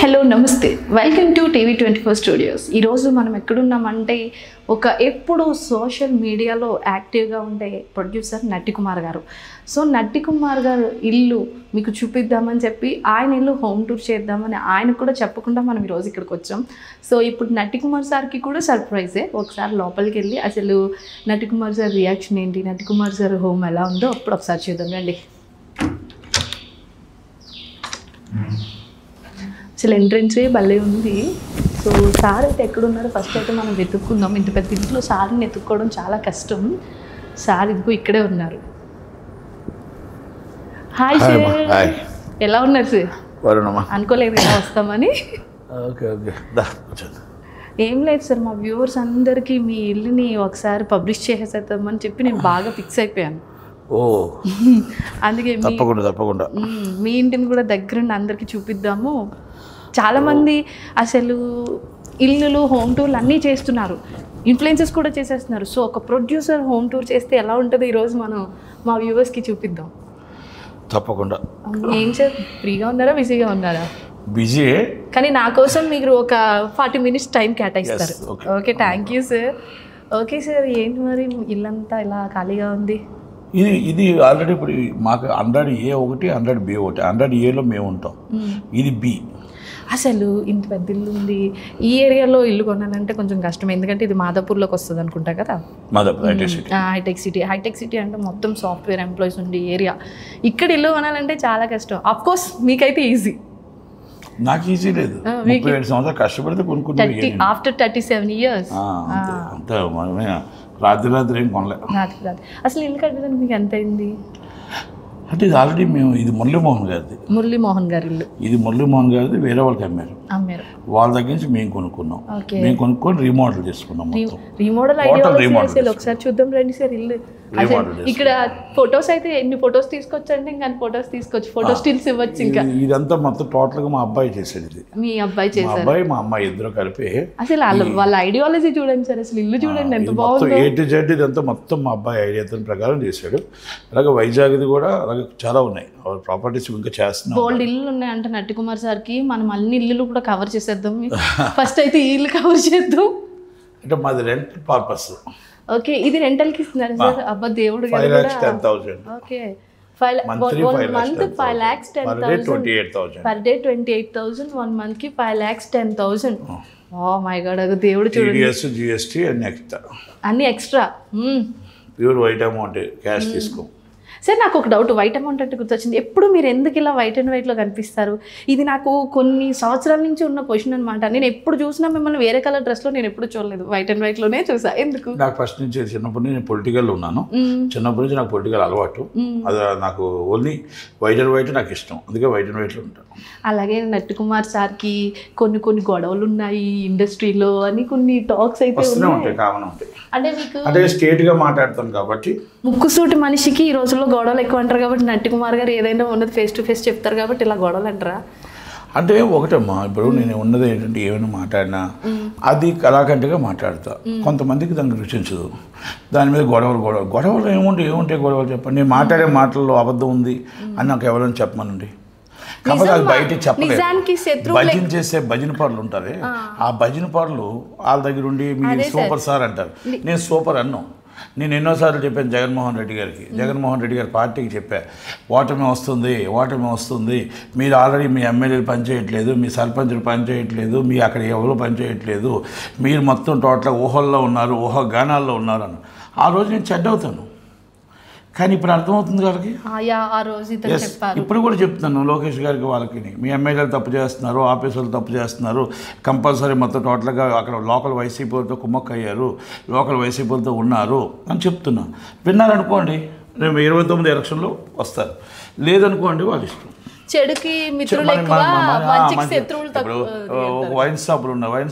Hello నమస్తే welcome to TV24 studios. ఈరోజు మనం ఎక్కడున్నామంటే ఎప్పుడు సోషల్ మీడియాలో యాక్టివ్గా ఉండే ప్రొడ్యూసర్ నట్టి కుమార్ గారు. సో నట్టి కుమార్ గారు ఇల్లు మీకు చూపిద్దామని చెప్పి ఆయన ఇల్లు హోమ్ టూర్ చేద్దామని ఆయనకు కూడా చెప్పకుండా మనం ఈరోజు ఇక్కడికి వచ్చాం. సో ఇప్పుడు నట్టి కుమార్ సార్కి కూడా సర్ప్రైజే. ఒకసారి లోపలికి వెళ్ళి అసలు నట్టి కుమార్ సార్ రియాక్షన్ ఏంటి, నట్టి కుమార్ సార్ హోమ్ ఎలా ఉందో అప్పుడు ఒకసారి చూద్దాం రండి. అసలు ఎంట్రెన్సే భలే ఉంది. సో సార్ అయితే ఎక్కడున్నారో ఫస్ట్ అయితే మనం వెతుక్కుందాం. ఇంత పెద్ద ఇంట్లో సార్ని వెతుక్కోవడం చాలా కష్టం. సార్ ఇదిగో ఇక్కడే ఉన్నారు. హాయ్ సార్, ఎలా ఉన్నారు సార్? అనుకోలేదు ఎలా వస్తామని. ఏం లేదు సార్, మా వ్యూవర్స్ అందరికీ మీ ఇల్లుని ఒకసారి పబ్లిష్ చేసేద్దామని చెప్పి నేను బాగా ఫిక్స్ అయిపోయాను. అందుకే తప్పకుండా మీ ఇంటిని కూడా దగ్గరుండి అందరికీ చూపిద్దాము. చాలామంది అసలు ఇల్లులు హోమ్ టూర్లు అన్నీ చేస్తున్నారు, ఇన్ఫ్లుయెన్సెస్ కూడా చేసేస్తున్నారు. సో ఒక ప్రొడ్యూసర్ హోమ్ టూర్ చేస్తే ఎలా ఉంటుంది ఈరోజు మనం మా వ్యూవర్స్కి చూపిద్దాం. తప్పకుండా. ఏం సార్, ఫ్రీగా ఉన్నారా బిజీగా ఉన్నారా? బిజీ, కానీ నా కోసం మీరు ఒక 40 minutes టైం కేటాయిస్తారు. Okay, thank you sir. Okay sir, ఏంటి మరి ఇల్లంతా ఇలా ఖాళీగా ఉంది? ఇది ఆల్రెడీ ఇప్పుడు మాకు 100A1 100B1. 100Aలో మేము ఉంటాం, ఇది B. అసలు ఇంత పెద్ద ఇల్లు ఉంది, ఈ ఏరియాలో ఇల్లు కొనాలంటే కొంచెం కష్టం. ఎందుకంటే ఇది మాదాపూర్లోకి వస్తుంది అనుకుంటా కదా. హైటెక్ సిటీ అంటే మొత్తం సాఫ్ట్వేర్ ఎంప్లాయీస్ ఉండే ఏరియా. ఇక్కడ ఇల్లు కొనాలంటే చాలా కష్టం. అఫ్ కోర్స్ మీకైతే ఈజీ, నాకు ఈజీ లేదు. 37 సంవత్సరాలు కష్టపడితే కొనుక్కున్నాను. ఆఫ్టర్ 37 years రాత్రి ఏం కొనలేదు. అసలు ఇల్లు కట్టడానికి మీకు ఎంత అయింది? అంటే ఇది ఆల్రెడీ ఇది మురళీమోహన్ గారిది. మురళీమోహన్ గారి ఇల్లు ఇది మురళీమోహన్ గారిది. వేరే వాళ్ళకి అమ్మారు. వాళ్ళ దగ్గర నుంచి మేము కొనుక్కున్నాం. మేము కొనుక్కొని రీమోడల్ చేసుకున్నాం. రీమోడల్ ఒకసారి చూద్దాం రండి సార్ ఇల్లు. ఇక్కడ ఫొటోస్ అయితే ఎన్ని ఫొటోస్ తీసుకొచ్చండి, ఇంకా ఫొటోస్ తీసుకొచ్చి ఫోటో స్టిల్స్ ఇవ్వచ్చు. ఇంకా ఇదంతా మొత్తం టోటల్ గా మా అబ్బాయి చేసేది. ఇది మీ అబ్బాయి చేశారు? అబ్బాయి మా అమ్మాయి ఇద్దరు కలిపి. అసలు వాళ్ళ ఐడియాలజీ చూడండి సార్, అసలు ఇల్లు చూడండి ఎంత బాగుంది. A to Z ఇదంతా మొత్తం మా అబ్బాయి ఐడియా ప్రకారం చేశాడు. అలాగే వైజాగ్ది కూడా అలాగే చాలా ఉన్నాయి ప్రాపర్టీస్ ఇంకా చేస్తున్నాం. బోల్డ్ ఇల్లు ఉన్నాయి అంటే నట్టి కుమార్ సార్కి మనం అన్ని ఇల్లు కూడా కవర్ చేసేద్దాం. ఫస్ట్ అయితే ఈ ఇల్లు కవర్ చేద్దాం. అంటే మాది రెంట్ పర్పస్. ఓకే, ఇది రెంటల్కి ఇస్తున్నారు సార్? అబ్బా దేవుడు. 5,10,000. Okay, 5 month 5,10,000 per day 28,000. 1 month కి 5,10,000. ఓ మై గాడ్, అది దేవుడు చూడండి. GST అన్ని extra. Pure white amount cash తీసుకో. సార్ నాకు ఒక డౌట్, వైట్ అమౌంట్ అంటే గుర్తొచ్చింది. ఎప్పుడు మీరు ఎందుకు ఇలా వైట్ అండ్ వైట్లో కనిపిస్తారు? ఇది నాకు కొన్ని సంవత్సరాల నుంచి ఉన్న క్వశ్చన్ అనమాట. నేను ఎప్పుడు చూసినా మిమ్మల్ని వేరే కలర్ డ్రెస్లో నేను ఎప్పుడు చూడలేదు, వైట్ అండ్ వైట్లోనే చూసా. ఎందుకు? నాకు ఫస్ట్ నుంచి చిన్నప్పటి నుంచి నేను పొలిటికల్ ఉన్నాను. చిన్నప్పటి నుంచి నాకు పొలిటికల్ అలవాటు. అది నాకు ఓన్లీ వైట్ అండ్ వైట్ నాకు ఇష్టం, అందుకే వైట్ అండ్ వైట్లో ఉంటాను. అలాగే నట్టి కుమార్ సార్కి కొన్ని గొడవలు ఉన్నాయి ఇండస్ట్రీలో అని కొన్ని టాక్స్ అయితే ఉంటాయి, కామన్ ఉంటాయి. అంటే మీకు అంటే స్టేట్గా మాట్లాడతాను కాబట్టి ముక్కుసూటి మనిషికి ఈ రోజుల్లో గొడవలు ఎక్కువ అంటారు కాబట్టి నట్టి కుమార్ గారు ఏదైనా ఉన్నది ఫేస్ టు ఫేస్ చెప్తారు కాబట్టి ఇలా గొడవలు అంటారా? అంటే ఒకటమ్మా, ఇప్పుడు నేను ఉన్నది ఏంటంటే ఏమైనా మాట్లాడినా అది కళాకంటగా మాట్లాడతా. కొంతమందికి దానికి రుచించదు, దాని మీద గొడవలు ఏముంటాయి గొడవలు చెప్పండి. నేను మాట్లాడే మాటల్లో అబద్ధం ఉంది అని నాకు ఎవరైనా చెప్పమనండి. కాకపోతే అది బయట చెప్పలేదు. భజన చేసే భజన పరులు ఉంటారే, ఆ భజన పరులు వాళ్ళ దగ్గర ఉండి మీరు సూపర్ సార్ అంటారు. నేను సూపర్ అన్నాను. నేను ఎన్నోసార్లు చెప్పాను జగన్మోహన్ రెడ్డి గారికి. జగన్మోహన్ రెడ్డి గారి పార్టీకి చెప్పా, ఓటమి వస్తుంది, మీరు ఆల్రెడీ మీ ఎమ్మెల్యేలు పనిచేయట్లేదు, మీ సర్పంచులు పనిచేయట్లేదు, మీ అక్కడ ఎవరు పనిచేయట్లేదు, మీరు మొత్తం టోటల్గా ఊహల్లో ఉన్నారు, ఊహాగానాల్లో ఉన్నారు అని. ఆ రోజు నేను చెడ్డ అవుతాను, కానీ ఇప్పుడు అర్థమవుతుంది వాళ్ళకి. ఇప్పుడు కూడా చెప్తున్నాను లోకేష్ గారికి, వాళ్ళకి మీ ఎమ్మెల్యేలు తప్పు చేస్తున్నారు, ఆఫీసర్లు తప్పు చేస్తున్నారు, కంపల్సరీ మొత్తం టోటల్గా అక్కడ లోకల్ వైసీపీలతో కుమ్మక్కయ్యారు, లోకల్ వైసీపీలతో ఉన్నారు అని చెప్తున్నా. విన్నారనుకోండి, రేపు 29 ఎలక్షన్లో వస్తారు. లేదనుకోండి వాళ్ళ ఇష్టం. చెడుకి మిత్రులు ఎక్కువ, మంచికి శత్రువులు తక్కువ. వైన్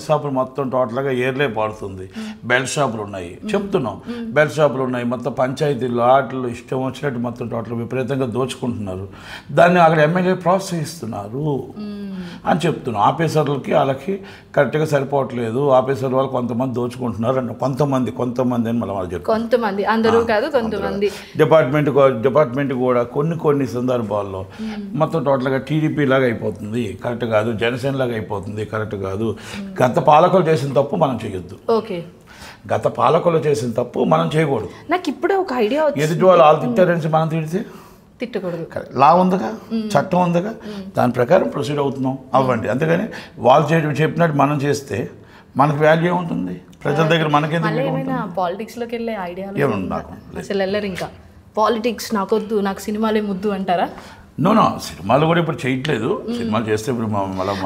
షాపులు మొత్తం టోటల్గా ఏర్లే పడుతుంది. బెల్ట్ షాపులు ఉన్నాయి, చెప్తున్నాం. బెల్ట్ షాపులు ఉన్నాయి, మొత్తం పంచాయతీలు ఆటలు ఇష్టం వచ్చినట్టు మొత్తం టోటల్ విపరీతంగా దోచుకుంటున్నారు. దాన్ని అక్కడ ఎమ్మెల్యే ప్రోత్సహిస్తున్నారు అని చెప్తున్నాం. ఆఫీసర్లకి వాళ్ళకి కరెక్ట్గా సరిపోవట్లేదు, ఆఫీసర్ వాళ్ళు కొంతమంది దోచుకుంటున్నారు అంటే కొంతమంది అని మళ్ళీ వాళ్ళు చెప్తారు. కొంతమంది, అందరూ కాదు కొంతమంది. డిపార్ట్మెంట్ కూడా కొన్ని సందర్భాల్లో మొత్తం టోటల్గా టీడీపీ లాగా అయిపోతుంది, కరెక్ట్ కాదు, జనసేన లాగా అయిపోతుంది, కరెక్ట్ కాదు. గత పాలకులు చేసిన తప్పు మనం చేయొద్దు. ఓకే, గత పాలకులు చేసిన తప్పు మనం చేయకూడదు. నాకు ఇప్పుడే ఒక ఐడియా ఎదుటి వాళ్ళు తిట్టారని మనం తిడితే తిట్టకూడదు. లా ఉందిగా, చట్టం ఉందిగా, దాని ప్రకారం ప్రొసీడ్ అవుతున్నాం అవ్వండి. అంతేగాని వాళ్ళు చెప్పినట్టు మనం చేస్తే మనకు వాల్యూ ఉంటుంది, ప్రజల దగ్గర మనకేందుకు. ఏమైనా పాలిటిక్స్లోకి వెళ్ళే ఐడియా ఏముంది నాకు అసలు వెళ్ళరు. ఇంకా పాలిటిక్స్ నాకొద్దు, నాకు సినిమాలే ముద్దు అంటారా? నో సినిమాలు కూడా ఇప్పుడు చేయట్లేదు. సినిమాలు చేస్తే ఇప్పుడు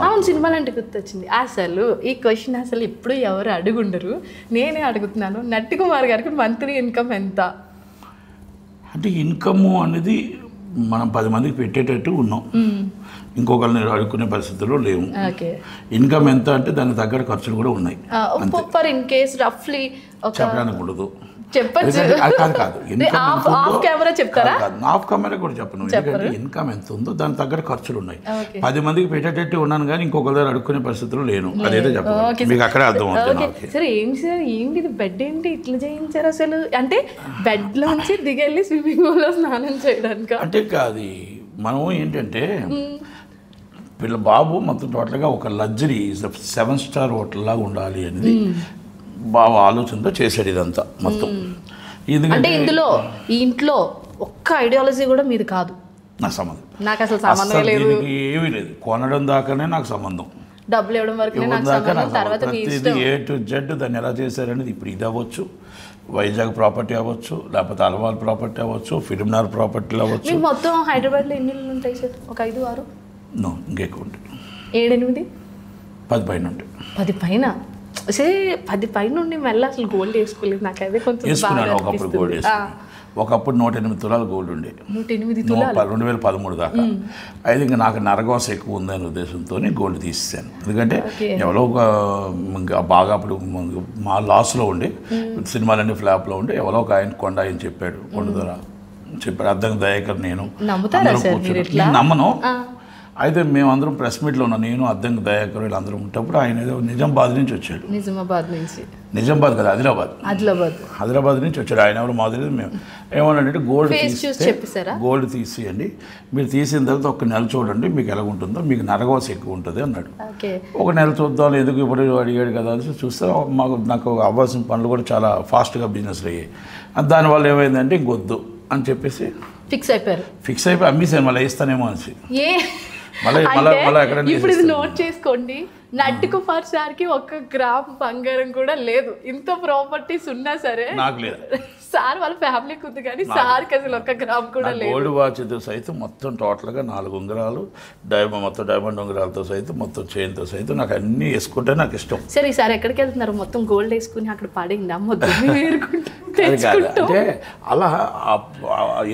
అవును, సినిమాలు అంటే గుర్తొచ్చింది. అసలు ఈ క్వశ్చన్ అసలు ఇప్పుడు ఎవరు అడుగుండరు, నేనే అడుగుతున్నాను. నట్టి కుమార్ గారికి మంత్లీ ఇన్కమ్ ఎంత? అంటే ఇన్కమ్ అనేది మనం 10 మందికి పెట్టేటట్టు ఉన్నాం, ఇంకొకరిని అడుక్కునే పరిస్థితుల్లో లేవు. ఇన్కమ్ ఎంత అంటే దానికి తగ్గట్టు ఖర్చులు కూడా ఉన్నాయి. ఫర్ ఇన్ కేస్ రఫ్లీ చెప్పడానికి ఉండదు, చెప్పచ్చు. కాదు చెప్తారా? ఆఫ్ కెమెరా కూడా చెప్పను. ఎందుకంటే ఇన్కమ్ ఎంత ఉందో దానికి తగ్గట్టు ఖర్చులు ఉన్నాయి. 10 మందికి పెట్టేటట్టు ఉన్నాను కానీ ఇంకొకరి దగ్గర అడుక్కునే పరిస్థితులు లేను. అదైతే చెప్పండి, మీకు అక్కడే అర్థం అవుతుంది. సరే ఏంటి సార్, ఏంటి ఇది బెడ్ ఏంటి ఇట్లా చేయించారు అసలు? అంటే బెడ్ లోంచి దిగెళ్ళి స్విమ్మింగ్ పూల్ లో స్నానం చేయడానికి అంటే కాదు. మనం ఏంటంటే వీళ్ళ బాబు మొత్తం టోటల్గా ఒక లగ్జరీ 7 స్టార్ హోటల్ లాగా ఉండాలి అనేది బాబు ఆలోచనతో చేశాడు ఇదంతా మొత్తం. అంటే ఇందులో ఈ ఇంట్లో ఒక్క ఐడియాలజీ కూడా మీది కాదు. నా సంబంధం, నాకు అసలు సంబంధం లేదు, ఏమీ లేదు. కొనడం దాకానే నాకు సంబంధం, డబ్బులు ఇవ్వడం వరకు నాకు సంబంధం. తర్వాత ప్రతిదీ ఏ టు జెడ్ దాన్ని ఎలా చేశారనేది. ఇప్పుడు ఇది అవ్వచ్చు, వైజాగ్ ప్రాపర్టీ అవ్వచ్చు, లేకపోతే అలవాల్ ప్రాపర్టీ అవ్వచ్చు, ఫిలింనగర్ ప్రాపర్టీలు అవ్వచ్చు. మొత్తం హైదరాబాద్లో ఎన్ని ఇళ్ళు ఉంటాయి సార్? ఒక 5, 6? నో, ఇంకెక్కువ ఉంటాయి. 7, 8, 10 పైన ఉంటాయి. 10 పైన? సరే 10 పైన నుండి మళ్ళీ అసలు గోల్డ్ వేసుకోలేదు. నాకు అదే కొంచెం వేసుకున్నాను ఒకప్పుడు. గోల్డ్ వేసుకున్నాను ఒకప్పుడు 108 తులాలు గోల్డ్ ఉండే. 2013 దాకా. అయితే ఇంకా నాకు నరగోస ఎక్కువ ఉందనే ఉద్దేశంతో గోల్డ్ తీసేసాను. ఎందుకంటే ఎవరో బాగా అప్పుడు మా లాస్లో ఉండే, సినిమాలన్నీ ఫ్లాప్లో ఉండే, ఎవరో ఒక ఆయన కొండ ఆయన చెప్పాడు, కొండ ద్వారా చెప్పాడు. అద్దం దయాకర్ నేను నమ్మను. అయితే మేమందరం ప్రెస్ మీట్లో ఉన్నాం, నేను అద్దంకి దయాకర్ వీళ్ళు అందరం ఉంటప్పుడు ఆయన ఏదో నిజామాబాద్ నుంచి వచ్చాడు. నిజామాబాద్ కదా, ఆదిలాబాద్ నుంచి వచ్చాడు ఆయన. ఎవరు మాదిరి మేము ఏమన్నాడంటే గోల్డ్ తీసేయండి, మీరు తీసిన తర్వాత ఒక నెల చూడండి మీకు ఎలా ఉంటుందో, మీకు నరగోస ఎక్కువ ఉంటుంది అన్నాడు. ఒక నెల చూద్దాం, ఎందుకు ఇప్పుడు అడిగాడు కదా అని చూస్తే నాకు అవ్వాల్సిన పనులు కూడా చాలా ఫాస్ట్గా బిజినెస్లు అయ్యాయి. దానివల్ల ఏమైందంటే ఇంకొద్దు అని చెప్పేసి ఫిక్స్ అయిపోయి అమ్మేసాను. మళ్ళీ ఇస్తానేమో అనేసి ఇప్పుడు ఇది నోట్ చేసుకోండి. నట్టి కుమార్ సార్కి 1 గ్రామ్ బంగారం కూడా లేదు. ఇంత ప్రాపర్టీస్ ఉన్నా సరే నాకు లేదు. సార్ వాళ్ళ ఫ్యామిలీకి ఉంది కానీ సార్కి అసలు 1 గ్రామ్ కూడా లేదు. గోల్డ్ వాచ్తో సైతం మొత్తం టోటల్గా 4 ఉంగరాలు, మొత్తం డైమండ్ ఉంగరాలతో సైతం, మొత్తం చైన్తో సైతం నాకు అన్నీ వేసుకుంటే నాకు ఇష్టం. సరే ఈసారి ఎక్కడికి వెళ్తున్నారు? మొత్తం గోల్డ్ వేసుకుని అక్కడ పడింది అమ్మొద్దు. అంటే అలా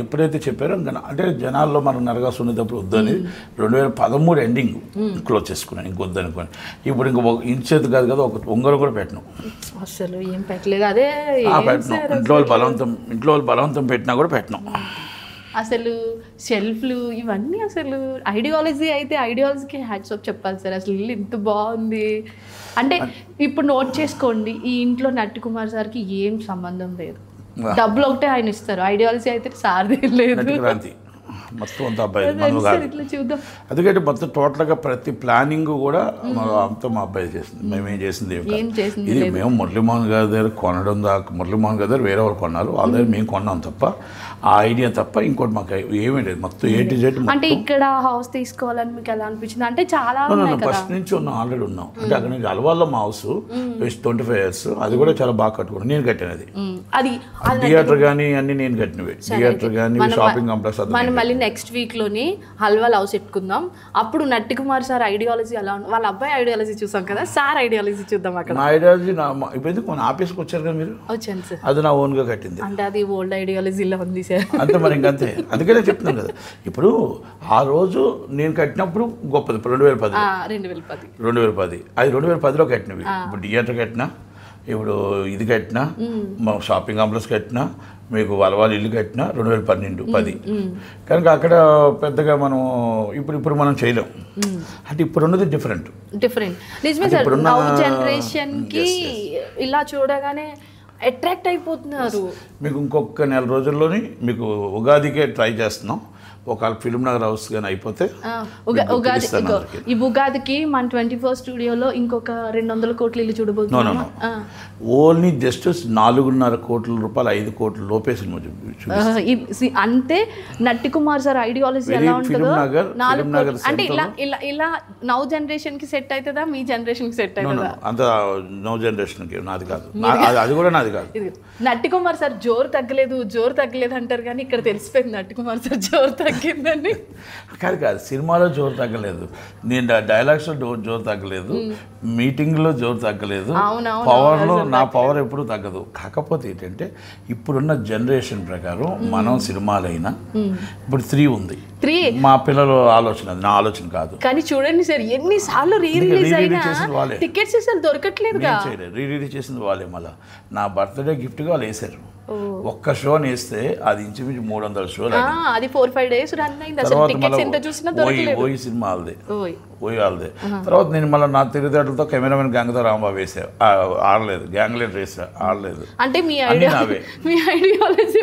ఎప్పుడైతే చెప్పారో అంటే జనాల్లో మనకు నరగా సున్నితప్పుడు వద్దని 2013 ఎండింగ్ క్లోజ్ చేసుకున్నాను, ఇంకొద్దు అనుకోని. ఇప్పుడు ఇంకో ఇంచేది కాదు కదా, ఒక ఉంగరం కూడా పెట్టను, అసలు ఏం పెట్టలేదు. అదే పెట్టను. ఇంట్లో వాళ్ళు బలవంతం పెట్టినా కూడా పెట్టను. అసలు షెల్ఫ్లు ఇవన్నీ అసలు ఐడియాలజీ అయితే ఐడియాలజీకి హ్యాట్స్ ఆఫ్ చెప్పాలి సార్. అసలు ఇల్లు ఇంత బాగుంది అంటే ఇప్పుడు నోట్ చేసుకోండి, ఈ ఇంట్లో నట్టి కుమార్ సార్కి ఏం సంబంధం లేదు, డబ్బులు ఒకటే ఆయన ఇస్తారు. ఐడియాలజీ అయితే సార్ది లేదు, మొత్తం అంతా అబ్బాయి. అందుకంటే మొత్తం టోటల్గా ప్రతి ప్లానింగ్ కూడా అంతా మా అబ్బాయి చేసింది, మేమేం చేసింది ఇది. మేము మురళీమోహన్ గారి దగ్గర కొనడం దాకా, మురళీమోహన్ గారి దగ్గర వేరే వాళ్ళు కొన్నారు, వాళ్ళ దగ్గర మేము కొన్నాం తప్ప, ఆ ఐడియా తప్ప ఇంకోటి మాకు ఏమీ లేదు. మొత్తం A to Z. అంటే ఇక్కడ హౌస్ తీసుకోవాలని మీకు ఎలా అనిపించింది? అంటే చాలా ఫస్ట్ నుంచి ఉన్నాం, ఆల్రెడీ ఉన్నాం. అంటే అక్కడ నుంచి అలవాళ్ళలో మా హౌస్ 25 years, అది కూడా చాలా బాగా కట్టుకున్నాను, నేను కట్టినది. అది థియేటర్ కానీ అన్ని నేను కట్టినవి, థియేటర్ కానీ షాపింగ్ కాంప్లెక్స్. మనం మళ్ళీ నెక్స్ట్ వీక్లోని హల్వాల్ హౌస్ పెట్టుకుందాం. అప్పుడు నట్టి కుమార్ సార్ ఐడియాలజీ అలా వాళ్ళ అబ్బాయి ఐడియాలజీ చూసాం కదా, సార్ ఐడియాలజీ చూద్దాం. అక్కడ నా ఐడియాలజీ ఇప్పుడు ఎందుకు మన ఆఫీస్కి వచ్చారు కదా మీరు? వచ్చాను సార్. అది నా ఓన్గా కట్టింది. అంటే అది ఓల్డ్ ఐడియాలజీలో ఉంది సార్. అంతే మరి, ఇంకంతే. అందుకనే చెప్తున్నాను కదా, ఇప్పుడు ఆ రోజు నేను కట్టినప్పుడు గొప్పది. 2010 అది 2010లో కట్టినవి. ఇప్పుడు థియేటర్ కట్టినా, ఇప్పుడు ఇది కట్టినా, షాపింగ్ కాంప్లెక్స్ కట్టినా, మీకు వాళ్ళ ఇల్లు కట్టినా 2012-10. కనుక అక్కడ పెద్దగా మనం ఇప్పుడు మనం చేయలేం. అంటే ఇప్పుడు ఉన్నది డిఫరెంట్. నిజమే సార్, జనరేషన్కి ఇలా చూడగానే అట్రాక్ట్ అయిపోతున్నారు. మీకు ఇంకొక 4 రోజుల్లోని మీకు ఉగాదికే ట్రై చేస్తున్నాం. ఒకవేళ ఫిల్మ్ నగర్ హౌస్ కానీ అయిపోతే ఉగాది ఈ ఉగాదికి మన 24 స్టూడియోలో ఇంకొక 200 కోట్లు ఇల్లు చూడబోతున్నాం. ఓన్లీ జస్ట్ 4.5 కోట్ల రూపాయలు 5 కోట్ల లోపే సినిమా అంతే. నట్టి కుమార్ సార్ ఐడియాలజీ ఎలా ఉంటుందో అంటే ఇలా నౌ జనరేషన్ కి సెట్ అవుతుందా, మీ జనరేషన్ కి సెట్ అవుతుందా? అంత నౌ జనరేషన్ కి నాది కాదు, అది కూడా నాది కాదు. నట్టి కుమార్ సార్ జోరు తగ్గలేదు అంటారు కానీ ఇక్కడ తెలిసిపోయింది నట్టి కుమార్ సార్ జోరు తగ్గిందని. కాదు సినిమాలో జోరు తగ్గలేదు, నేను డైలాగ్స్లో జోరు తగ్గలేదు, మీటింగ్లో జోరు తగ్గలేదు, పవర్లో నా పవర్ ఎప్పుడు తగ్గదు. కాకపోతే ఏంటంటే ఇప్పుడున్న జనరేషన్ ప్రకారం మనం సినిమాలైనా ఇప్పుడు 3 ఉంది, మా పిల్లల ఆలోచన, నా ఆలోచన కాదు. కానీ చూడండి సార్ ఎన్నిసార్లు రీ-రిలీజ్ అయినా టికెట్స్ అసలు దొరకట్లేదు. రీ-రిలీజ్ చేసింది వాళ్ళే. మళ్ళీ నా బర్త్డే గిఫ్ట్గా వాళ్ళు వేసారు. ఒక్క షో వేస్తే అది ఇంచుమించు 300 షోలు, అది 4-5 days రన్ అయింది. అసలు టికెట్స్ ఎంత చూసినా దొరకలేదు. ఓయి సినిమా వాళ్ళదే, ఓయి వాళ్ళదే. తర్వాత నేను మళ్ళీ నా తెలివితేటలతో కెమెరామెన్ గంగతో రాంబాబు వేసా, ఆడలేదు. గ్యాంగ్ లీడర్ వేసా, ఆడలేదు. అంటే మీ ఐడియాలజీ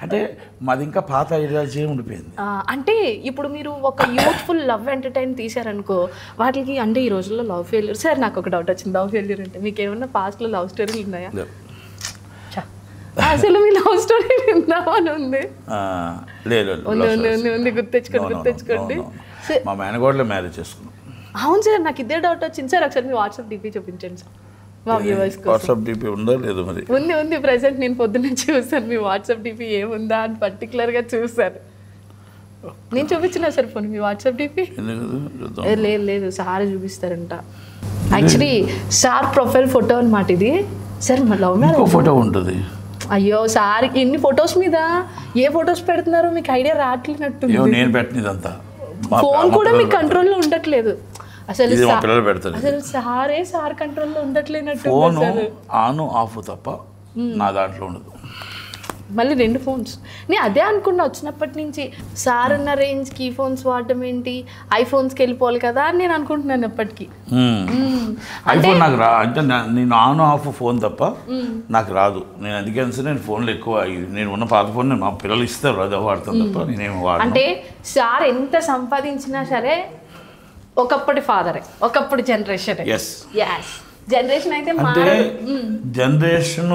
అంటే మాది ఇంకా పాత ఐడియాలజీ ఉండిపోయింది. అంటే ఇప్పుడు మీరు ఒక యూత్ఫుల్ లవ్ ఎంటర్టైన్ తీసారనుకో, వాటికి అంటే ఈ రోజుల్లో లవ్ ఫెయిల్యూర్. సార్ నాకు ఒక డౌట్ వచ్చింది, లవ్ ఫెయిల్యూర్ అంటే మీకు ఏమన్నా పాస్ట్లో లవ్ స్టోరీలు ఉన్నాయా? అసలు మీ లవ్ స్టోరీ విందామని ఉంది. ఉంది, గుర్తెచ్చుకోండి. మా మేనగోడలో మ్యారేజ్ చేసుకున్నాం. అవును సార్, నాకు ఇదే డౌట్ వచ్చింది సార్. ఒకసారి మీ వాట్సాప్ డిపి చూపించండి సార్, మా వ్యూవర్స్ కోసం. వాట్సాప్ డిపి ఉందా లేదు? మరి ఉంది ప్రెసెంట్. నేను పొద్దున్న చూసాను మీ వాట్సాప్ డిపి ఏముందా అని పర్టికులర్గా చూసాను. నేను చూపించిన సార్ ఫోన్ మీ వాట్సాప్ డిపి. లేదు సార్ చూపిస్తారంట. యాక్చువల్లీ సార్ ప్రొఫైల్ ఫోటో అనమాట ఇది. సార్ మా లవ్ మ్యారేజ్ ఫోటో ఉంటుంది. అయ్యో సార్ ఎన్ని ఫొటోస్ మీద ఏ ఫొటోస్ పెడుతున్నారు మీకు ఐడియా రావట్లేనట్టు. నేను పెట్టినదంతా ఫోన్ కూడా మీ కంట్రోల్లో ఉండట్లేదు అసలు. అసలు సార్ కంట్రోల్లో ఉండట్లేనట్టు. ఫోన్ ఆన్ ఆఫ్ తప్ప నా దాంట్లో ఉండదు. మళ్ళీ 2 ఫోన్స్. నేను అదే అనుకున్నా వచ్చినప్పటి నుంచి, సార్ అన్న రేంజ్కి ఫోన్స్ వాడడం ఏంటి, ఐఫోన్స్కి వెళ్ళిపోవాలి కదా అని నేను అనుకుంటున్నాను ఎప్పటికీ. ఐఫోన్ నాకు అంటే నేను ఆన్ ఆఫ్ ఫోన్ తప్ప నాకు రాదు. నేను అందుకని నేను ఫోన్లో ఎక్కువ, నేను ఉన్న పాత ఫోన్ మా పిల్లలు ఇస్తారు అదే వాడతాను తప్ప నేనేమి వాడను. అంటే సార్ ఎంత సంపాదించినా సరే ఒకప్పటి ఫాదరే, ఒకప్పుడు జనరేషన్. జనరేషన్ అయితే అంటే జనరేషన్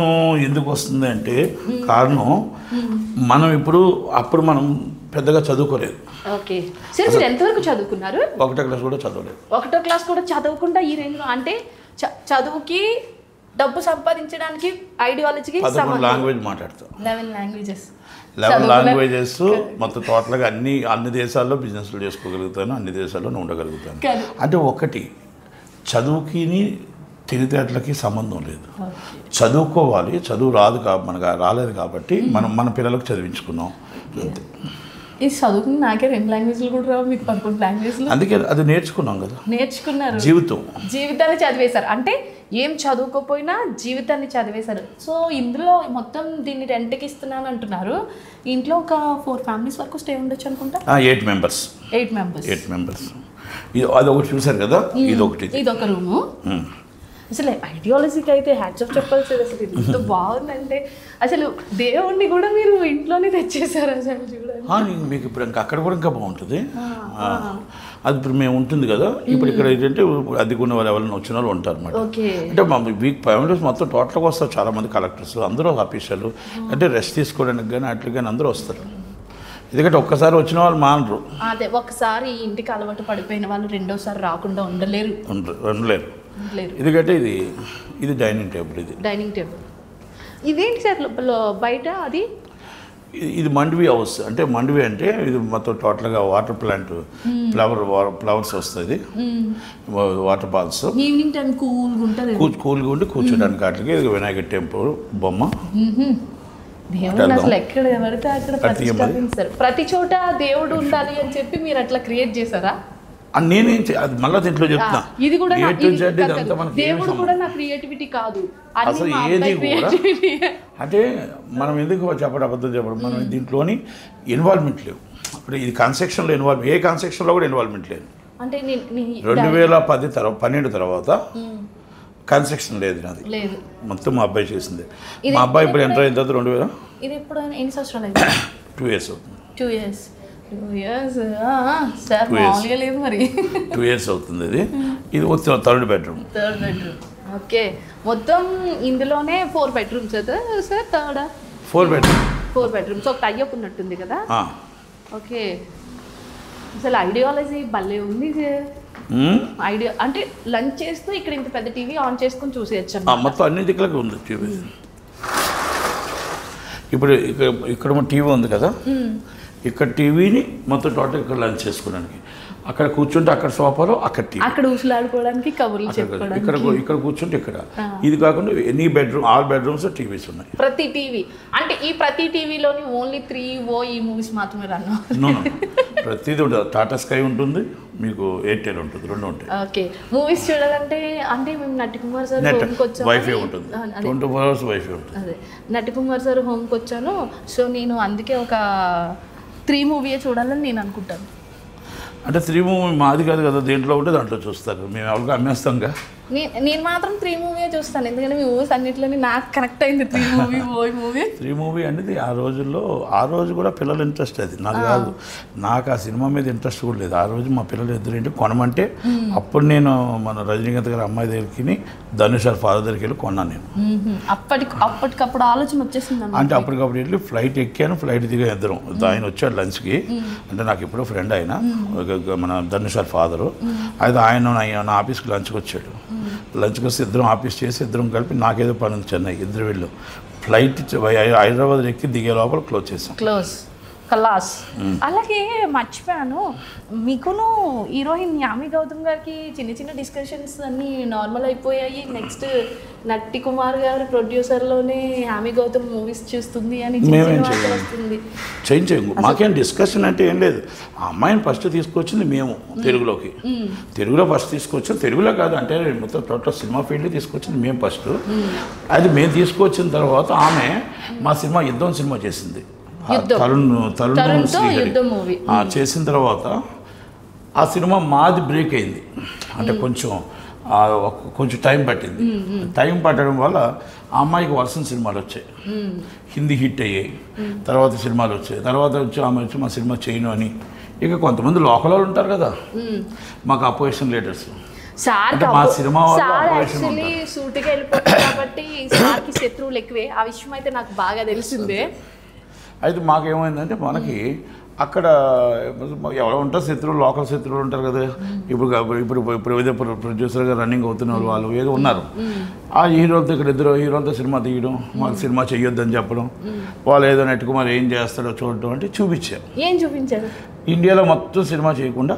ఎందుకు వస్తుంది అంటే కారణం మనం అప్పుడు మనం పెద్దగా చదువుకోలేదు. ఓకే సార్, మీరు ఎంతవరకు చదువుకున్నారు? 1వ క్లాస్ కూడా చదవలేదు. 1వ క్లాస్ కూడా చదవకుండా ఈ రేంజ్లో అంటే చదువుకి డబ్బు సంపాదించడానికి ఐడియాలజీకి 11 లాంగ్వేజ్ మాట్లాడతాం. 11 లాంగ్వేజెస్ మొత్తం టోటల్గా అన్ని దేశాల్లో బిజినెస్లు చేసుకోగలుగుతాను, అన్ని దేశాల్లో ఉండగలుగుతాను. అంటే ఒకటి చదువుకి తెలివితేటలకి సంబంధం లేదు. చదువుకోవాలి, చదువు మనకు రాలేదు కాబట్టి మనం మన పిల్లలకు చదివించుకున్నాం అంతే. ఈ చదువుకుని నాకే 2 లాంగ్వేజ్లు కూడా రావు, మీకు 11 లాంగ్వేజ్లు. అందుకే అది నేర్చుకున్నాం కదా. నేర్చుకున్నారు, జీవితాన్ని చదివేశారు. అంటే ఏం చదువుకోపోయినా జీవితాన్ని చదివేశారు. సో ఇందులో మొత్తం దీన్ని రెంట్కి ఇస్తున్నాను అంటున్నారు. ఇంట్లో ఒక 4 ఫ్యామిలీస్ వరకు స్టే ఉండొచ్చు అనుకుంటా. 8 మెంబర్స్. అదొకటి చూసారు కదా, ఇదొక రూము. అసలు ఐడియాలజీకి అయితే హ్యాట్స్ ఆఫ్ చెప్పాల్సింది. అసలు ఎంత బాగుందంటే అసలు దేవుణ్ణి కూడా మీరు ఇంట్లోనే తెచ్చేసారు. అసలు చూడండి మీకు ఇప్పుడు అక్కడ కూడా ఇంకా బాగుంటుంది. అది ఇప్పుడు మేము ఉంటుంది కదా, ఇప్పుడు ఇక్కడ ఏంటంటే అది కొన్ని వాళ్ళు ఎవరైనా వచ్చిన వాళ్ళు ఉంటారు అన్నమాట. అంటే మా వీక్ ఫ్యామిలీస్ మొత్తం టోటల్గా వస్తారు చాలామంది, కలెక్టర్స్ అందరూ ఆఫీసర్లు, అంటే రెస్ట్ తీసుకోవడానికి కానీ అట్లా కానీ అందరూ వస్తారు. ఎందుకంటే ఒక్కసారి వచ్చిన వాళ్ళు మానరు. అదే ఒకసారి ఇంటికి అలవాటు పడిపోయిన వాళ్ళు రెండోసారి రాకుండా ఉండలేరు. ఎందుకంటే ఇది డైనింగ్ టేబుల్. ఇదేంటి సార్ బయట అది? ఇది మండవి హౌస్. అంటే మండవి అంటే ఇది మొత్తం టోటల్గా వాటర్ ప్లాంట్, ఫ్లవర్స్ వస్తుంది, వాటర్ ఫాల్స్. ఈవినింగ్ టైం కూల్గా ఉండి కూర్చోడానికి వాటికి. ఇది వినాయక టెంపుల్ బొమ్మ. అసలు ఎక్కడ పడితే అక్కడ ప్రతి చోట దేవుడు ఉండాలి అని చెప్పి మీరు అట్లా క్రియేట్ చేశారా? నేనేం అది మళ్ళీ దీంట్లో చెప్తా. ఇది కూడా దేవుడు కూడా నా క్రియేటివిటీ కాదు అసలు ఏది కూడా. అంటే మనం ఎందుకు అబద్ధం చెప్పడం, మనం దీంట్లోని ఇన్వాల్వ్మెంట్ లేవు. ఇప్పుడు ఇది కన్స్ట్రక్షన్లో ఏ కన్స్ట్రక్షన్లో కూడా ఇన్వాల్వ్మెంట్ లేదు. అంటే 2012 తర్వాత కన్స్ట్రక్షన్ లేదు నాది, మొత్తం మా అబ్బాయి చేసింది. మా అబ్బాయి ఇప్పుడు ఎంటర్ అయిన తర్వాత 2000 ఇది ఎప్పుడు ఎన్ని సంవత్సరాలు 2 years అవుతుంది. 2 years. 2 years సార్ మామూలుగా లేదు మరి. 2 years అవుతుంది ఇది థర్డ్ బెడ్రూమ్. ఓకే, మొత్తం ఇందులోనే 4 bedrooms కదా సార్? థర్డా? 4 bedrooms. 4 bedrooms. ఒక టైఅప్ ఉన్నట్టుంది కదా? ఓకే, అసలు ఐడియాలజీ భలే ఉంది సార్. ఐడియా అంటే లంచ్ చేస్తూ ఇక్కడ ఇంత పెద్ద టీవీ ఆన్ చేసుకొని చూసేయచ్చు. మొత్తం అన్ని దిక్కులకు ఉంది టీవీ. ఇప్పుడు ఇక్కడ టీవీ ఉంది కదా, ఇక్కడ టీవీని మొత్తం టోటల్ ఇక్కడ లంచ్ చేసుకోవడానికి, అక్కడ కూర్చుంటే అక్కడ సోఫాలో అక్కడ టీవీ, అక్కడ ఊసులాడుకోవడానికి, కబుర్లు చెప్పుకోవడానికి ఇక్కడ కూర్చుంటే ఇక్కడ. ఇది కాకుండా any bedroom, all bedrooms TVs ఉన్నాయి. ప్రతి టీవీ అంటే ఈ ప్రతి టీవీలోని ఓన్లీ 3 ఈ మూవీస్ మాత్రమే రన్ ప్రతిదీ ఉంటుంది. టాటా స్కై ఉంటుంది, మీకు ఎయిర్టెల్ ఉంటుంది, 2 ఉంటాయి. ఓకే, మూవీస్ చూడాలంటే అంటే మేము నటికుమార్ సార్ హోమ్కి వచ్చాము. వైఫై ఉంటుంది, 24 hours వైఫై ఉంటుంది. అదే నటికుమార్ సార్ హోమ్కి వచ్చాను. సో నేను అందుకే ఒక 3 మూవీయే చూడాలని నేను అనుకుంటాను. అంటే 3 మూవీ మాది కాదు కదా, దేంట్లో ఉంటే దాంట్లో చూస్తారు. మేము ఎవరికి అమ్మేస్తాంగా. నేను మాత్రం 3 మూవీయే చూస్తాను, ఎందుకంటే మీ మూవీస్ అన్నింటిలోనే నాకు కనెక్ట్ అయింది 3 మూవీ. 3 మూవీ అనేది ఆ రోజుల్లో, ఆ రోజు కూడా పిల్లల ఇంట్రెస్ట్ అది, నాకు కాదు. నాకు ఆ సినిమా మీద ఇంట్రెస్ట్ కూడా లేదు. ఆ రోజు మా పిల్లలు ఇద్దరేంటి కొనమంటే అప్పుడు నేను మన రజనీకాంత్ గారి అమ్మాయి దగ్గరికి, ధనుష్ గారి ఫాదర్ దగ్గరికి వెళ్ళి కొన్నాను నేను. అప్పటికప్పుడు ఆలోచన వచ్చేసింది అంటే అప్పటికప్పుడు వెళ్ళి ఫ్లైట్ ఎక్కాను, ఫ్లైట్ దిగా ఇద్దరం. ఆయన వచ్చాడు లంచ్కి, అంటే నాకు ఎప్పుడో ఫ్రెండ్ ఆయన, మన ధనుష్ గారి ఫాదరు. అయితే ఆయన నా ఆఫీస్కి లంచ్కి వచ్చాడు. లంచ్కి వస్తే ఇద్దరం ఆఫీస్ చేసి ఇద్దరం కలిపి, నాకేదో పని ఉంది చెన్నై, ఇద్దరు వెళ్ళు ఫ్లైట్ హైదరాబాద్ ఎక్కి దిగే లోపల క్లోజ్ చేసాం. కలాస్. అలాగే మర్చిపోయాను, మీకును హీరోయిన్ యామి గౌతమ్ గారికి చిన్న చిన్న డిస్కషన్స్ అన్నీ నార్మల్ అయిపోయాయి. నెక్స్ట్ నట్టి కుమార్ గారు ప్రొడ్యూసర్లోనే యామి గౌతమ్ మూవీస్ చూస్తుంది అని వస్తుంది. చేయించాము, మాకేం డిస్కషన్ అంటే ఏం లేదు. ఆ అమ్మాయిని ఫస్ట్ తీసుకొచ్చింది మేము తెలుగులోకి. తెలుగులో ఫస్ట్ తీసుకొచ్చాం, తెలుగులో కాదు అంటే మొత్తం టోటల్ సినిమా ఫీల్డ్ తీసుకొచ్చింది మేము ఫస్ట్. అది మేము తీసుకొచ్చిన తర్వాత ఆమె మా సినిమా యుద్ధం సినిమా చేసింది. తరుణ్ చేసిన తర్వాత ఆ సినిమా మాది బ్రేక్ అయింది. అంటే కొంచెం టైం పట్టింది. టైం పట్టడం వల్ల ఆ అమ్మాయికి వర్షం సినిమాలు వచ్చాయి, హిందీ హిట్ అయ్యాయి. తర్వాత సినిమాలు వచ్చాయి. తర్వాత వచ్చి ఆమె వచ్చి మా సినిమా చేయను అని. ఇక కొంతమంది లోకల్ వాళ్ళు ఉంటారు కదా, మాకు అపోజిషన్ లీడర్స్, మా సినిమా సూటిగా వెళ్ళిపోతారు కాబట్టి సార్కి శత్రువులు ఎక్కువే. ఆ విషయం అయితే నాకు బాగా తెలిసిందే. అయితే మాకేమైందంటే మనకి అక్కడ ఎవరో ఉంటారు శత్రువులు, లోకల్ శత్రువులు ఉంటారు కదా. ఇప్పుడు ఏదో ప్రొడ్యూసర్గా రన్నింగ్ అవుతున్న వాళ్ళు ఏదో ఉన్నారు. ఆ హీరోలతో ఇక్కడ ఇద్దరు హీరోలతో సినిమా తీయడం, మాకు సినిమా చెయ్యొద్దని చెప్పడం, వాళ్ళు ఏదో నటికుమార్ ఏం చేస్తాడో చూడటం అంటే చూపించారు. ఏం చూపించారు? ఇండియాలో మొత్తం సినిమా చేయకుండా,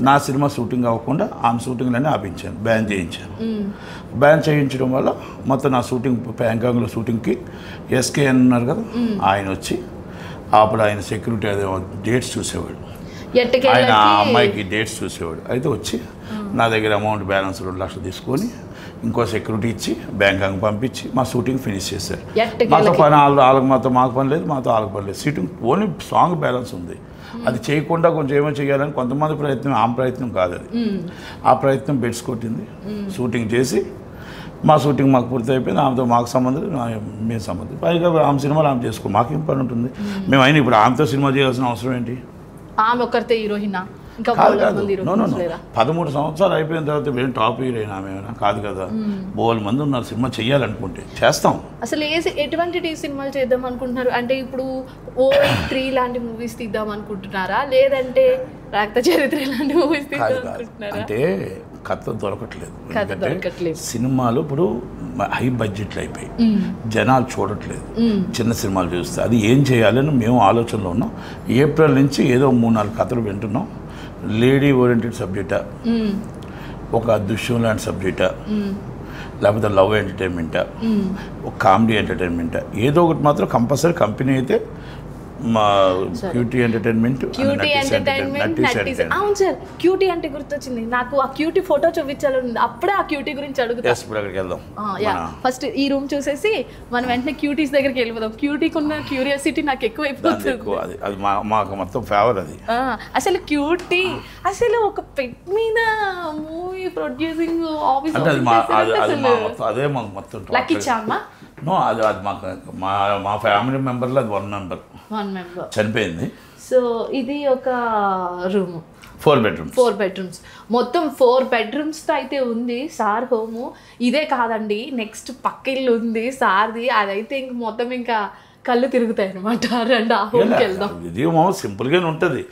నా సినిమా షూటింగ్ అవ్వకుండా ఆమె షూటింగ్లన్నీ ఆపించాను, బ్యాన్ చేయించాను. బ్యాన్ చేయించడం వల్ల మొత్తం నా షూటింగ్ ప్యాంకాంగ్లో షూటింగ్కి ఎస్కే అన్నారు కదా, ఆయన వచ్చి అప్పుడు ఆయన సెక్యూరిటీ అదే డేట్స్ చూసేవాడు, ఆయన ఆ అమ్మాయికి డేట్స్ చూసేవాడు. అయితే వచ్చి నా దగ్గర అమౌంట్ బ్యాలెన్స్ 2 లక్షలు తీసుకొని ఇంకో సెక్యూరిటీ ఇచ్చి బ్యాంకాంగ్ పంపించి మా షూటింగ్ ఫినిష్ చేశారు. మాతో పని వాళ్ళకి మాకు పని లేదు, మాతో వాళ్ళకి పని లేదు. షూటింగ్ ఓన్లీ సాంగ్ బ్యాలెన్స్ ఉంది. అది చేయకుండా కొంచెం ఏమో చేయాలని కొంతమంది ప్రయత్నం, ఆ ప్రయత్నం కాదు అది. ఆ ప్రయత్నం బెడ్స్ కొట్టింది, షూటింగ్ చేసి మా షూటింగ్ మాకు పూర్తి అయిపోయింది. ఆమెతో మాకు సంబంధం, మేము సంబంధం. పైగా ఆమె సినిమాలు ఆమె చేసుకో, మాకేం పని ఉంటుంది. మేము అయినా ఇప్పుడు ఆమెతో సినిమా చేయాల్సిన అవసరం ఏంటి? ఆమె ఒక్కరితే హీరోయినా? కాదు కాదు, 13 సంవత్సరాలు అయిపోయిన తర్వాత ఏం టాప్ హీరోయిన్ ఆమె కాదు కదా. బోల్ మంది ఉన్నారు సినిమా చేయాలనుకుంటే చేస్తాం. అసలు ఎటువంటి సినిమాలు చేద్దాం అనుకుంటున్నారు? అంటే ఇప్పుడు OI3 లాంటి మూవీస్ తీద్దాం అనుకుంటున్నారా, లేదంటే రక్త చరిత్ర లాంటి మూవీస్ తీద్దాం అనుకుంటున్నారా? అంటే కథ దొరకట్లేదు. సినిమాలు ఇప్పుడు హై బడ్జెట్లు అయిపోయి జనాలు చూడట్లేదు, చిన్న సినిమాలు చూస్తే. అది ఏం చేయాలని మేము ఆలోచనలో ఉన్నాం. ఏప్రిల్ నుంచి ఏదో 3-4 కథలు వింటున్నాం. లేడీ ఓరియంటెడ్ సబ్జెక్టా, ఒక దృశ్యం లాంటి సబ్జెక్టా, లేకపోతే లవ్ ఎంటర్టైన్మెంటా, ఒక కామెడీ ఎంటర్టైన్మెంటా, ఏదో ఒకటి మాత్రం కంపల్సరీ కంపెనీ అయితే మా క్యూటీ ఎంటర్టైన్మెంట్. అవును సార్, క్యూటీ అంటే గుర్తొచ్చింది నాకు. ఆ క్యూటీ ఫోటో చూపించాలి, అప్పుడే ఆ క్యూటీ గురించి అడుగుతాం. ఫస్ట్ ఈ రూమ్ చూసేసి మనం వెంటనే క్యూటీస్ దగ్గరికి వెళ్ళిపోదాం. క్యూటీకి ఉన్న క్యూరియాసిటీ నాకు ఎక్కువ అయిపోతుంది. అది మాకు మొత్తం ఫేవర్ అది. అసలు క్యూటీ అసలు ఒక పెట్ మీద మూవీ ప్రొడ్యూసింగ్ ఆఫీస్ అదే మాకు మొత్తం లక్కీ చామా. నో అది అది మాకు మా ఫ్యామిలీ మెంబర్లో అది 1 మెంబర్ చనిపోయింది. సో ఇది ఒక రూము, 4 బెడ్రూమ్స్ మొత్తం 4 బెడ్రూమ్స్తో అయితే ఉంది సార్ హోము. ఇదే కాదండి, నెక్స్ట్ పక్క ఇల్లు ఉంది సార్ది, అదైతే ఇంక మొత్తం ఇంకా కళ్ళు తిరుగుతాయి అనమాట. రండి ఆ హోమ్కి వెళ్దాం. ఇది సింపుల్గానే ఉంటుంది,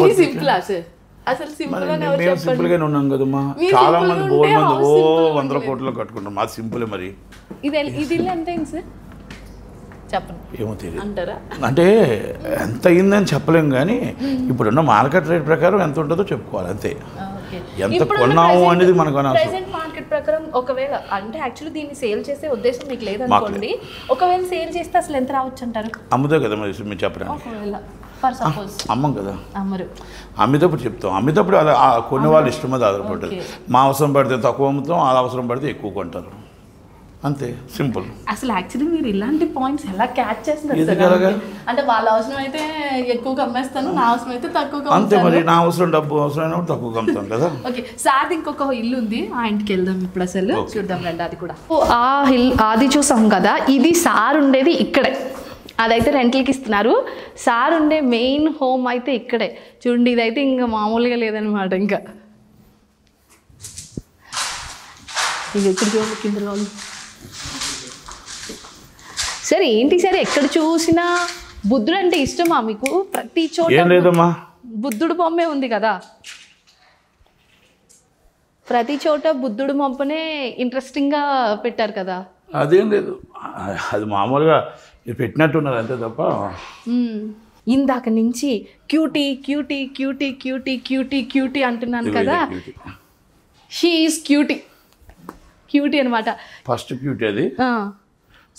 ఇది సింపుల్ సార్, అసలు సింపుల్ గానే ఉన్నాం కదమ్మా. చాలా మంది బోర్డు మంది 100 కోట్లు కట్టుకుంటాం, మాది సింపుల్. మరి ఇది ఇల్లు ఎంత అయింది సార్ చెప్పండి? ఏమో తెలియదు అంటారా? అంటే ఎంత అయిందని చెప్పలేము, కానీ ఇప్పుడున్న మార్కెట్ రేట్ ప్రకారం ఎంత ఉంటుందో చెప్పుకోవాలి అంతే. ఎంత కొన్నాము అనేది మనకు ప్రెజెంట్ మార్కెట్ ప్రకారం ఒకవేళ అంటే యాక్చువల్లీ దీన్ని సేల్ చేసే ఉద్దేశం మీకు లేదనుకోండి, ఒకవేళ సేల్ చేస్తే అసలు ఎంత రావచ్చు అంటారు? అమ్ముతా కదా మరి మీరు చెప్పడానికి. ఒకవేళ ఫర్ సపోజ్ అమ్మం కదా, అమ్మరు, అమ్మేటప్పుడు చెప్తాం. అమ్మేటప్పుడు అలా కొన్ని వాళ్ళు ఇష్టం మీద ఆధారపడుతుంది. మా అవసరం పడితే తక్కువ అమ్ముతాం, ఆ అవసరం పడితే ఎక్కువ కొంటారు, అంతే సింపుల్. అసలు యాక్చువల్లీ మీరు ఇలాంటి పాయింట్స్ ఎలా క్యాచ్ చేస్తున్నారు? అంటే వాళ్ళ అవసరం అయితే ఎక్కువగా అమ్మేస్తాను, నా అవసరం అయితే తక్కువగా, అంతే. మరి నా అవసరం డబ్బు అవసరమైనప్పుడు తక్కువగా అమ్ముతాం కదా. ఓకే సార్, ఇంకొక ఇల్లు ఉంది, ఆ ఇంటికి వెళ్దాం ఇప్పుడు, అసలు చూద్దాం రండి. అది కూడా అది చూసాం కదా, ఇది సార్ ఉండేది ఇక్కడే, అదైతే రెంట్లకి ఇస్తున్నారు. సార్ ఉండే మెయిన్ హోమ్ అయితే ఇక్కడే చూడండి. ఇదైతే ఇంకా మామూలుగా లేదనమాట. ఇంకా ఇది ఎక్కడ చూడండి, కింద వాళ్ళు. సరే ఏంటి సార్, ఎక్కడ చూసినా బుద్ధుడు అంటే ఇష్టమా మీకు? ప్రతి చోట బుద్ధుడు బొమ్మే ఉంది కదా, ప్రతి చోట బుద్ధుడు బొమ్మనే ఇంట్రెస్టింగ్గా పెట్టారు కదా. అదేం లేదు, అది మామూలుగా పెట్టినట్టున్నారు అంతే తప్ప. ఇందాక నుంచి cutie cutie cutie cutie cutie cutie అంటున్నాను కదా, షీ ఈజ్ క్యూటీ, క్యూటీ అనమాట. ఫస్ట్ క్యూటీ అది,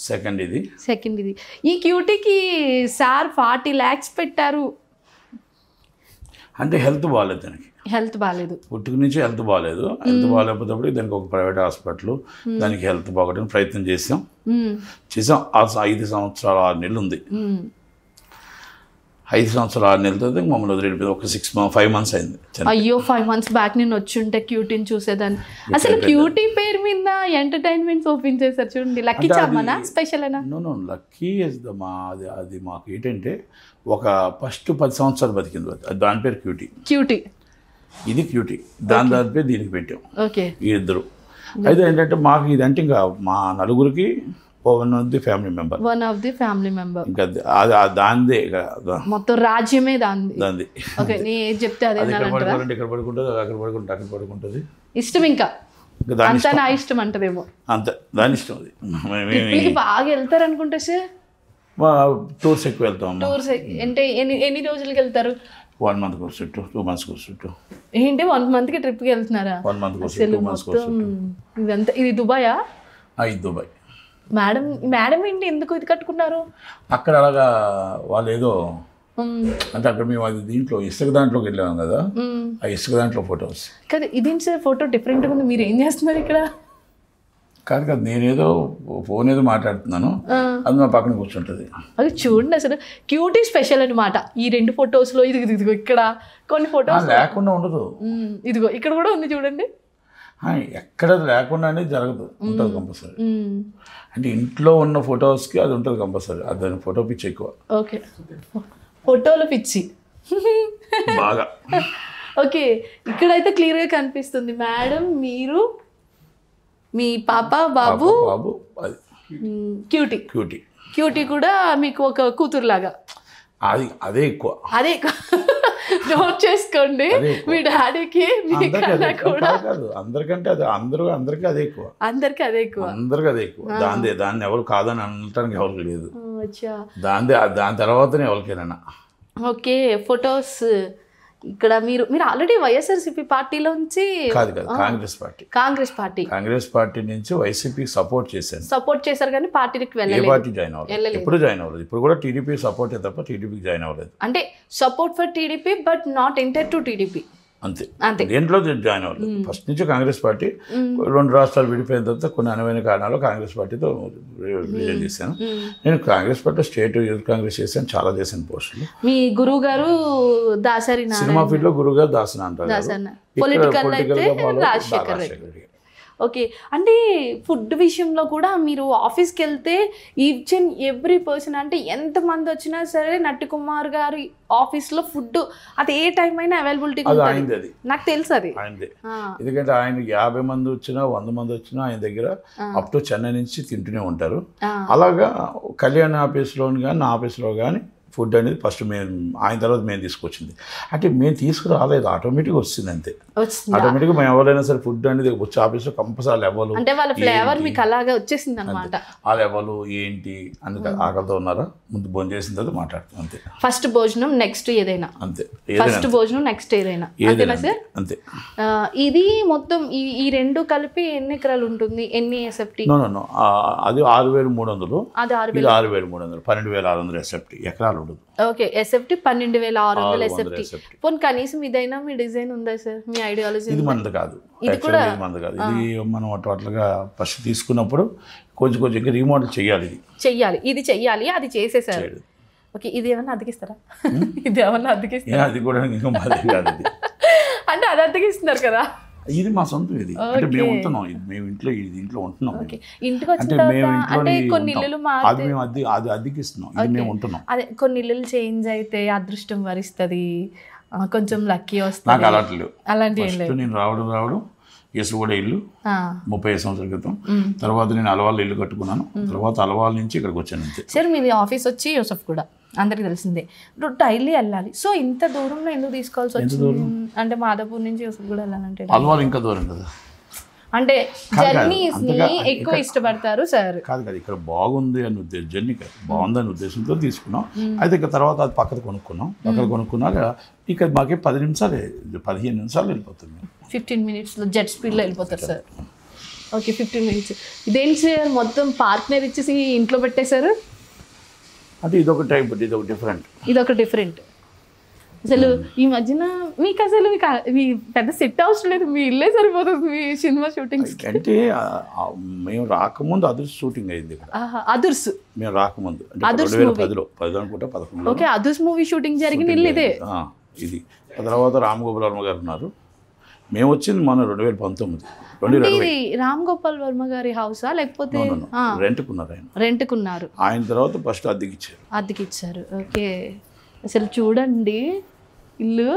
సెకండ్ ఇది. ఈ క్యూటీకి సార్ 40 lakhs పెట్టారు. అంటే హెల్త్ బాగాలేదు దానికి, హెల్త్ బాగాలేదు, పుట్టుక నుంచి హెల్త్ బాగాలేదు. హెల్త్ బాగాలేకపోతే దానికి ఒక ప్రైవేట్ హాస్పిటల్, దానికి హెల్త్ బాగోడానికి ప్రయత్నం చేసాం. 5 సంవత్సరాలు 6 నెలలు ఉంది. 5 సంవత్సరాలు 6 నెలలతో మమ్మల్ని వదిలిపోయింది. ఒక 5 months అయింది. అయ్యో 5 months బ్యాక్ నేను వచ్చి ఉంటే క్యూటీని చూసేదాన్ని. అసలు క్యూటీ పేరు మీద ఎంటర్టైన్మెంట్స్ ఓపెన్ చేశారు చూడండి. లక్కీ చామనా స్పెషల్ అయినా? నో లక్కీ ఇస్ ద అది మాకు ఏంటంటే ఒక ఫస్ట్ 10 సంవత్సరాలు బతికింది, దాని పేరు క్యూటీ. ఇది క్యూటీ, దాని పేరు దీనికి పెట్టాం. ఓకే, ఈ ఇద్దరు. అయితే ఏంటంటే మాకు ఇదంటే ఇంకా మా నలుగురికి one of the family member ఇంకా దాందే, మొత్తం రాజ్యమే దాంది. ఓకే, నీ చెప్తే అదే ఇక్కడ పడుకుంటుంది, అక్కడ పడుకుంటుంది. ఇష్టం ఇంకా అంతా నా ఇష్టం అంటదేమో, అంతే దాని ఇష్టం. అది బాగా వెళ్తారు అనుకుంటే సార్, టూర్స్ ఎక్కువ వెళ్తాం. టూర్స్ అంటే ఎన్ని రోజులకి వెళ్తారు? 1 month కోర్సు, 2 months కోర్సు. ఏంటి 1 monthకి ట్రిప్కి వెళ్తున్నారా? 1 month కోర్సు, 2 months కోర్సు. ఇదంతా ఇది దుబాయా? ఇది దుబాయ్. మేడం ఏంటి ఎందుకు ఇది కట్టుకున్నారు? అక్కడ అలాగా వాళ్ళు ఏదో అంటే అక్కడ మేము అది దీంట్లో ఇసుక దాంట్లోకి వెళ్ళాము కదా, ఆ ఇసుక దాంట్లో ఫొటోస్. కదా ఇదేంటి సార్ ఫోటో డిఫరెంట్గా ఉంది, మీరు ఏం చేస్తున్నారు ఇక్కడ? కాదు నేనేదో ఫోన్ ఏదో మాట్లాడుతున్నాను, అది మా పక్కన కూర్చుంటుంది. అది చూడండి అసలు క్యూటీ స్పెషల్ అనమాట. ఈ 2 ఫొటోస్లో ఇదిగో ఇక్కడ కొన్ని ఫొటోస్ లేకుండా ఉండదు, ఇదిగో ఇక్కడ కూడా ఉంది చూడండి. ఎక్కడ లేకుండా అనేది జరగదు, ఉంటుంది కంపల్సరీ. అంటే ఇంట్లో ఉన్న ఫొటోస్కి అది ఉంటుంది కంపల్సరీ, దాని ఫోటో పిచ్చి ఎక్కువ. ఓకే, ఫోటోల పిచ్చి బాగా. ఓకే, ఇక్కడైతే క్లియర్గా కనిపిస్తుంది మేడం, మీరు, మీ పాప బాబు క్యూటీ కూడా మీకు ఒక కూతురులాగా. అదే ఎక్కువ నోట్ చేసుకోండి, మీ డాడీకి కాదు అందరికంటే అది అందరికీ అదే ఎక్కువ. దాన్ని ఎవరు కాదని అనటానికి ఎవరికి లేదు, దాని తర్వాతనే ఎవరికైనా. ఓకే, ఫొటోస్ ఇక్కడ మీరు ఆల్రెడీ వైఎస్ఆర్సీపీ పార్టీలోంచి కాదు కాంగ్రెస్ పార్టీ నుంచి వైసీపీకి సపోర్ట్ చేశారు కానీ పార్టీకి పార్టీ జాయిన్ అవ్వలేదు, ఎప్పుడు జాయిన్ అవ్వలేదు. ఇప్పుడు కూడా టీడీపీ సపోర్ట్ తప్ప టీడీపీకి జాయిన్ అవ్వలేదు. అంటే support for TDP but not enter to TDP, అంతే. దేంట్లో జాయిన్ అవ్వలేదు. ఫస్ట్ నుంచి కాంగ్రెస్ పార్టీ 2 రాష్ట్రాలు విడిపోయిన తర్వాత కొన్ని అనువైన కారణాలు కాంగ్రెస్ పార్టీతో రిజైన్ చేశాను. నేను Congress party state youth Congress చేశాను, చాలా చేశాను పోస్టులు. మీ గురువు గారు దాసరి సినిమా ఫీల్డ్ లో గురువు గారు దాసన అంటారు, పొలిటికల్ అయితే రాజశేఖర్. ఓకే. అంటే ఫుడ్ విషయంలో కూడా మీరు ఆఫీస్కి వెళ్తే ఈచ్ అండ్ ఎవ్రీ పర్సన్ అంటే ఎంతమంది వచ్చినా సరే నట్టి కుమార్ గారి ఆఫీస్లో ఫుడ్ అది ఏ టైం అయినా అవైలబిలిటీ అది నాకు తెలుసు అది ఆయనదే. ఎందుకంటే ఆయన 50 మంది వచ్చినా 100 మంది వచ్చినా ఆయన దగ్గర అప్ టు చెన్నై నుంచి తింటూనే ఉంటారు. అలాగా కళ్యాణ్ ఆఫీస్లోని కానీ నా ఆఫీస్లో కానీ ఫుడ్ అనేది ఫస్ట్ మేము ఆయన తర్వాత మేము తీసుకొచ్చింది. అంటే మేము తీసుకురాలేదు, ఆటోమేటిక్గా వచ్చింది అంతే. ఆటోమేటిక్గా మేము ఎవరైనా సరే ఫుడ్ అనేది వచ్చి ఆఫీస్లో కంపల్సరీ లెవెల్ అంటే వాళ్ళ ఫ్లేవర్ మీకు అలాగే వచ్చేసింది అనమాట. ఆ లెవెల్ ఏంటి అందుకే ఆకలితో ఉన్నారా ముందు భోజనం చేసిన తర్వాత మాట్లాడుతాం అంతే. ఫస్ట్ భోజనం నెక్స్ట్ ఏదైనా అంతే. ఫస్ట్ భోజనం నెక్స్ట్ ఏదైనా అంతేనా సార్? అంతే. ఇది మొత్తం ఈ రెండు కలిపి ఎన్ని ఎకరాలు ఉంటుంది? ఎన్ని ఎస్ఎఫ్టీ? నో అది 6,300. అది 6,300 12,600 ఎస్ఎఫ్టీ ఎకరాలు. ఓకే. SFT 12,600 SFT. పోనీ కనీసం ఇదైనా మీ డిజైన్ ఉందా సార్? మీ ఐడియాలజీ? ఇది మనది కాదు, ఇది మనది కాదు. ఇది మనం అట్లా ఫస్ట్ తీసుకున్నప్పుడు కొంచెం ఇంకా రీమోడల్ చెయ్యాలి. ఇది చెయ్యాలి అది చేసేసారు. ఓకే. ఇది ఏమన్నా అద్దెకిస్తారా? ఇది ఏమన్నా అద్దెకిస్తారా? అది కూడా ఇంకా మాది కాదు. అంటే అది అద్దెకిస్తున్నారు కదా? ఇది మా సొంతం. ఇది అంటే మేము ఉంటున్నాం, మేము ఇంట్లో ఉంటున్నాం. ఇంటికి వచ్చిన అంటే కొన్ని ఇల్లులు అది అద్దెకిస్తున్నాం, ఇది మేము ఉంటున్నాం. అదే కొన్ని ఇల్లులు చేంజ్ అయితే అదృష్టం వరిస్తుంది, కొంచెం లక్కీ వస్తుంది. నాకు అలాంటివి నేను రావడం ఎసుగూడ ఇల్లు 35 సంవత్సరాల క్రితం. తర్వాత నేను అలవాళ్ళు ఇల్లు కట్టుకున్నాను. తర్వాత అలవాళ్ళ నుంచి ఇక్కడికి వచ్చాను అంతే. సార్ మీది ఆఫీస్ వచ్చి యూసఫ్ కూడా అందరికి తెలిసిందే, డైలీ వెళ్ళాలి. సో ఇంత దూరంలో ఎందుకు తీసుకోవాల్సి వచ్చింది? అంటే మాదాపూర్ నుంచి యూసఫ్ కూడా వెళ్ళాలంటే అలవాళ్ళు ఇంకా దూరం కదా, అంటే జర్నీస్ ని ఎక్కువ ఇష్టపడతారు సార్. కాదు ఇక్కడ బాగుంది అని ఉద్దేశం, జర్నీ బాగుందని ఉద్దేశంతో తీసుకున్నాం. అయితే ఇక తర్వాత అది పక్కన కొనుక్కున్నాక ఇక్కడ మాకే 10 నిమిషాలే 15 నిమిషాలు వెళ్ళిపోతుంది. 15 మినిట్స్లో జెట్ స్పీడ్లో వెళ్ళిపోతారు సార్. Okay 15 minutes. ఇదేంటి సార్ మొత్తం పార్ట్నర్ ఇచ్చేసి ఇంట్లో పెట్టేశారు? అంటే ఇదొక టైప్, ఇదొక డిఫరెంట్. అసలు ఈ మధ్యన మీకు మీ పెద్ద సెట్ అవసరం లేదు, మీ ఇల్లే సరిపోతుంది మీ సినిమా షూటింగ్. అంటే మేము రాకముందు అదుర్స్ షూటింగ్ అయింది ఇక్కడ. అదుర్స్ మేము రాకముందు 2010 అనుకుంటా 11. ఓకే. అదుర్స్ మూవీ షూటింగ్ జరిగిన ఇల్లు ఇదే. ఇది తర్వాత రామ్ గోపాల్ వర్మ గారు ఉన్నారు. మేము వచ్చింది మన 2019. రామ్ గోపాల్ వర్మ గారి హౌసా లేకపోతే రెంట్కున్నారు? ఆయన తర్వాత ఫస్ట్ అద్దెకిచ్చారు. ఓకే. అసలు చూడండి ఇల్లు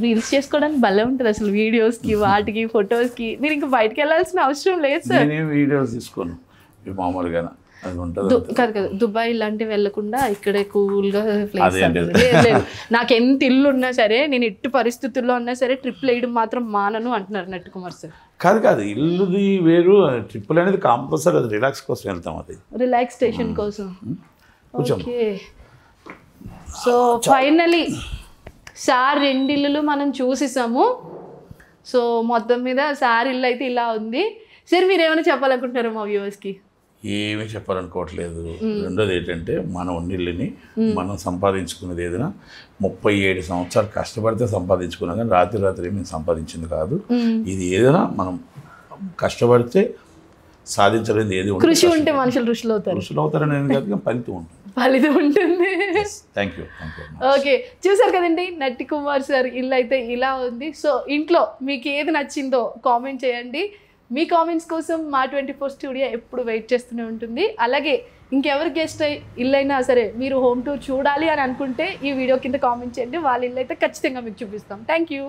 రీల్స్ చేసుకోవడానికి భలే ఉంటుంది అసలు, వీడియోస్కి వాటికి ఫొటోస్కి. మీరు ఇంకా బయటకు వెళ్ళాల్సిన అవసరం లేదు సార్. నేను వీడియోస్ తీసుకోను మామూలుగా, కాదు దుబాయ్ ఇలాంటివి వెళ్ళకుండా ఇక్కడే కూల్గా ప్లేస్. లేదు నాకు ఎంత ఇల్లు ఉన్నా సరే, నేను ఎట్టి పరిస్థితుల్లో ఉన్నా సరే ట్రిప్లు వేయడం మాత్రం మానను అంటున్నారు నట్టి కుమార్ సార్. కాదు ఇల్లుది వేరు, ట్రిప్పులు అనేది కంపల్సరీ, అది రిలాక్స్ కోసం వెళ్తాం, అది రిలాక్సేషన్ కోసం. ఓకే. సో ఫైనలీ సార్ 2 ఇల్లులు మనం చూసేసాము. సో మొత్తం మీద సార్ ఇల్లు అయితే ఇలా ఉంది. సార్ మీరు ఏమైనా చెప్పాలనుకుంటున్నారు మా వ్యూవర్స్కి? ఏమీ చెప్పాలనుకోవట్లేదు. రెండోది ఏంటంటే మనం ఉన్నిల్లుని మనం సంపాదించుకున్నది ఏదైనా 37 సంవత్సరాలు కష్టపడితే సంపాదించుకున్నాం, కానీ రాత్రి మేము సంపాదించింది కాదు. ఇది ఏదైనా మనం కష్టపడితే సాధించలేదు. ఏది కృషి ఉంటే మనుషులు ఋషులు అవుతారని నేను కాదు, ఫలితం ఉంటుంది. Thank you. ఓకే చూసారు కదండి నట్టి కుమార్ సార్ ఇల్లు అయితే ఇలా ఉంది. సో ఇంట్లో మీకు ఏది నచ్చిందో కామెంట్ చేయండి. మీ కామెంట్స్ కోసం మా 24 స్టూడియో ఎప్పుడు వెయిట్ చేస్తూనే ఉంటుంది. అలాగే ఇంకెవరు గెస్ట్ ఇల్లు అయినా సరే మీరు హోమ్ టూర్ చూడాలి అని అనుకుంటే ఈ వీడియో కింద కామెంట్ చేయండి, వాళ్ళ ఇల్లు అయితే ఖచ్చితంగా మీకు చూపిస్తాం. Thank you.